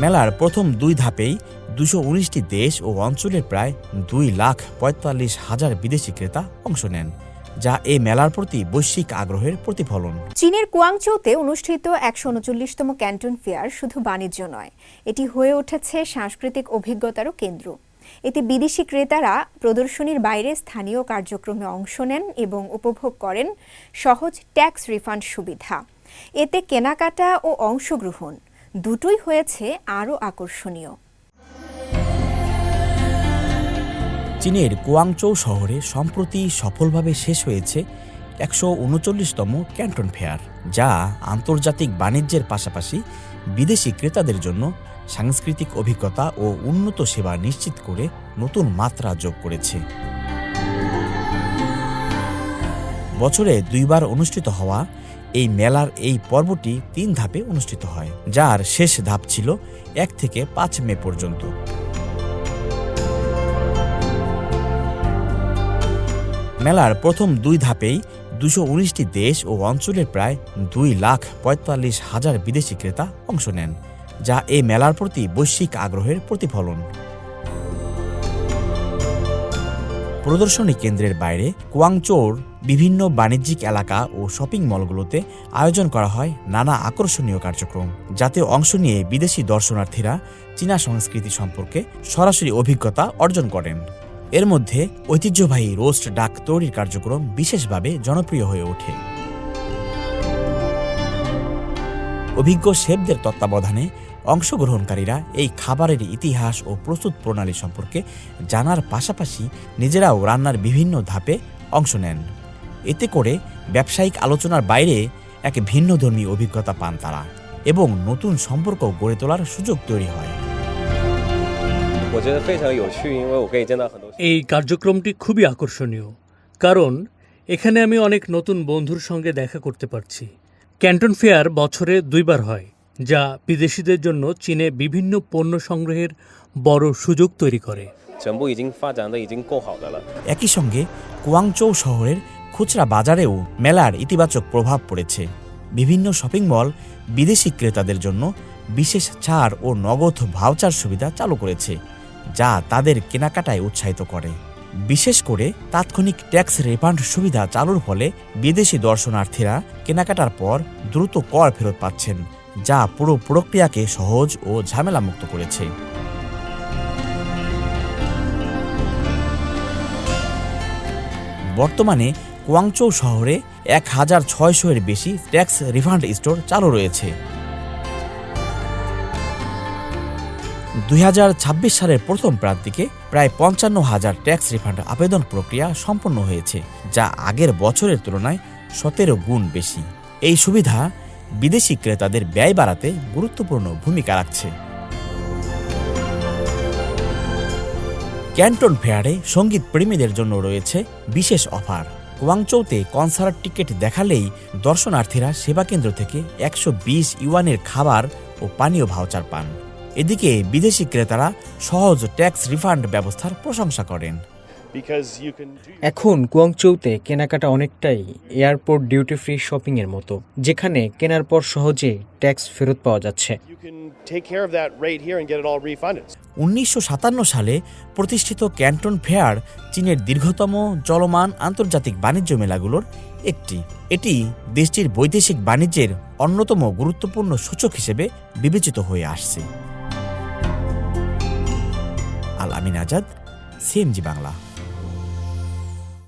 মেলার প্রথম দুই ধাপেই ২১৯টি দেশ ও অঞ্চলের প্রায় ২,৪৫,০০০ বিদেশি ক্রেতা অংশ নেন, যা এই মেলার প্রতি বৈশ্বিক আগ্রহের প্রতিফলন। চীনের কুয়াংচৌতে অনুষ্ঠিত ১৩৯তম ক্যান্টন ফেয়ার শুধু বাণিজ্য নয়, এটি হয়ে উঠেছে সাংস্কৃতিক অভিজ্ঞতারও কেন্দ্র। এতে বিদেশি ক্রেতারা প্রদর্শনীর বাইরে স্থানীয় কার্যক্রমে অংশ নেন এবং উপভোগ করেন সহজ ট্যাক্স রিফান্ড সুবিধা। এতে কেনাকাটা ও অংশগ্রহণ দুটোই হয়েছে আরও আকর্ষণীয়। চীনের কুয়াংচৌ শহরে সম্প্রতি সফলভাবে শেষ হয়েছে ১৩৯তম ক্যান্টন ফেয়ার, যা আন্তর্জাতিক বাণিজ্যের পাশাপাশি বিদেশি ক্রেতাদের জন্য সাংস্কৃতিক অভিজ্ঞতা ও উন্নত সেবা নিশ্চিত করে নতুন মাত্রা যোগ করেছে। বছরে দুইবার অনুষ্ঠিত হওয়া এই মেলার এই পর্বটি ৩ ধাপে অনুষ্ঠিত হয়, যার শেষ ধাপ ছিল ১ থেকে ৫ মে পর্যন্ত। মেলার প্রথম দুই ধাপেই ২১৯টি দেশ ও অঞ্চলের প্রায় ২,৪৫,০০০ বিদেশি ক্রেতা অংশ নেন, যা এই মেলার প্রতি বৈশ্বিক আগ্রহের প্রতিফলন। প্রদর্শনী কেন্দ্রের বাইরে কুয়াংচৌর বিভিন্ন বাণিজ্যিক এলাকা ও শপিং মলগুলোতে আয়োজন করা হয় নানা আকর্ষণীয় কার্যক্রম, যাতে অংশ নিয়ে বিদেশি দর্শনার্থীরা চীনা সংস্কৃতি সম্পর্কে সরাসরি অভিজ্ঞতা অর্জন করেন। এর মধ্যে ঐতিহ্যবাহী রোস্ট ডাক তৈরির কার্যক্রম বিশেষভাবে জনপ্রিয় হয়ে ওঠে। অভিজ্ঞ শেফদের তত্ত্বাবধানে অংশগ্রহণকারীরা এই খাবারের ইতিহাস ও প্রস্তুত প্রণালী সম্পর্কে জানার পাশাপাশি নিজেরাও রান্নার বিভিন্ন ধাপে অংশ নেন। এতে করে ব্যবসায়িক আলোচনার বাইরে এক ভিন্নধর্মী অভিজ্ঞতা পান তারা এবং নতুন সম্পর্ক গড়ে তোলার সুযোগ তৈরি হয়। এই কার্যক্রমটি খুবই আকর্ষণীয়, কারণ এখানে আমি অনেক নতুন বন্ধুর সঙ্গে দেখা করতে পারছি। ক্যান্টন ফেয়ার বছরে ২ বার হয়, যা বিদেশিদের জন্য চীনে বিভিন্ন পণ্য সংগ্রহের বড় সুযোগ তৈরি করে। একই সঙ্গে কুয়াংচৌ শহরের খুচরা বাজারেও মেলার ইতিবাচক প্রভাব পড়েছে। বিভিন্ন শপিং মল বিদেশি ক্রেতাদের জন্য বিশেষ ছাড় ও নগদ ভাউচার সুবিধা চালু করেছে, যা তাদের কেনাকাটায় উৎসাহিত করে। বিশেষ করে তাৎক্ষণিক ট্যাক্স রিফান্ড সুবিধা চালুর ফলে বিদেশি দর্শনার্থীরা কেনাকাটার পর দ্রুত কর ফেরত পাচ্ছেন, যা পুরো প্রক্রিয়াকে সহজ ও ঝামেলামুক্ত করেছে। বর্তমানে কুয়াংচৌ শহরে ১,৬০০-এর বেশি ট্যাক্স রিফান্ড স্টোর চালু রয়েছে। ২০২৬ সালের প্রথম প্রান্তিকে প্রায় ৫৫,০০০ ট্যাক্স রিফান্ড আবেদন প্রক্রিয়া সম্পন্ন হয়েছে, যা আগের বছরের তুলনায় ১৭ গুণ বেশি। এই সুবিধা বিদেশি ক্রেতাদের ব্যয় বাড়াতে গুরুত্বপূর্ণ ভূমিকা রাখছে। ক্যান্টন ফেয়ারে সঙ্গীত প্রেমীদের জন্য রয়েছে বিশেষ অফার। কুয়াংচৌতে কনসার্ট টিকিট দেখালেই দর্শনার্থীরা সেবাকেন্দ্র থেকে ১২০ ইউয়ানের খাবার ও পানীয় ভাউচার পান। এদিকে বিদেশি ক্রেতারা সহজ ট্যাক্স রিফান্ড ব্যবস্থার প্রশংসা করেন। এখন কুয়াংচৌতে কেনাকাটা অনেকটাই এয়ারপোর্ট ডিউটি ফ্রি শপিং এর মতো, যেখানে কেনার পর সহজে ট্যাক্স ফেরত পাওয়া যাচ্ছে। ১৯৫৭ সালে প্রতিষ্ঠিত ক্যান্টন ফেয়ার চীনের দীর্ঘতম চলমান আন্তর্জাতিক বাণিজ্য মেলাগুলোর একটি। এটি দেশটির বৈদেশিক বাণিজ্যের অন্যতম গুরুত্বপূর্ণ সূচক হিসেবে বিবেচিত হয়ে আসছে। আল আমিন আজাদ, সিএমজি বাংলা।